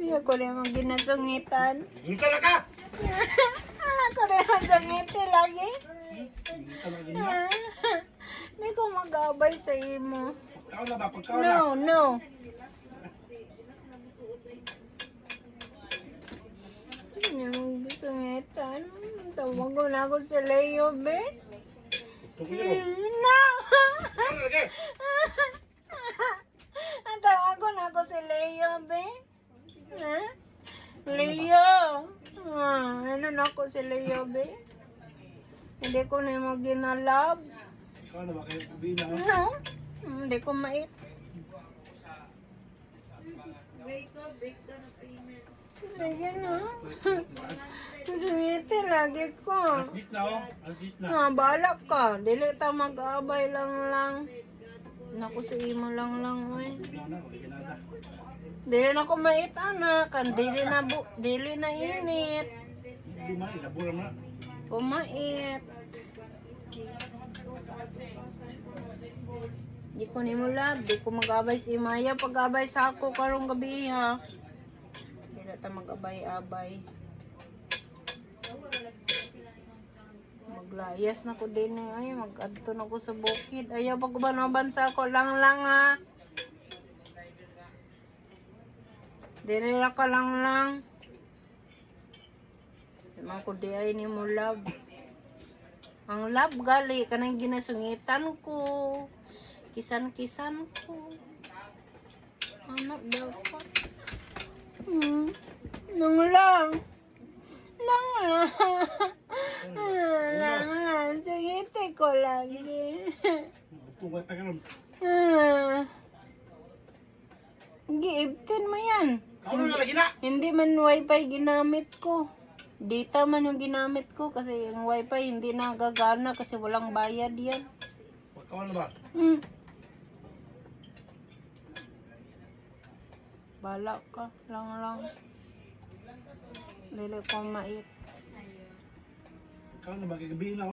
Hindi ko rin mag ginasungitan. Ngita na ka! Anak ko rin ang sungiti lagi. Ngita na ganyan. Hindi ko mag-abay sa imo. Pagkaon na ba? Pagkaon na. No. Hindi niya mag-sungitan. Tawagon ako sa Leo, be. Tungkol mo. No! Ano lagi? Ang tawagon ako si Leo, be. Ha? Leo! Ano na ako si Leo, be? Hindi ko na mo ginalab. Ikaw na ba kayo sabihin na? No? Hindi ko mait. Sige na. Sungiti lagi ko. Alas na oh. Alas na. Balak ka. Dili ta mag-abay lang. Naku sa imo lang. Oy. Wala na. Wala na. Dili na ko mait, anak. Dili na init. Hindi man. Ilabura na. Kumait. Di ko ni mo lab. Di ko mag-abay si Maya. Pag-abay sa ako karong gabi ha. Di na ta mag-abay-abay. Maglayas na ko din eh. Ay, mag-adto na ko sa bukid. Ayaw pag ubanaban sa ako lang ha. Dirira ka lang. Naman ko di ay ni mo love. Ang love gali, kanang ginasungitan ko. Kisan ko. Anak dapat. Nang lang. Sungiti ko lagi. Tungkol pa karon. Gi-ibtin mo yan. Ano na lagi na? Hindi man wifi ginamit ko. Data man yung ginamit ko kasi yung wifi hindi nagagana kasi walang bayad yan. Pagkaon na ba? Balak ka lang. Dili ko mait. Ikaw na ba? Kagabi na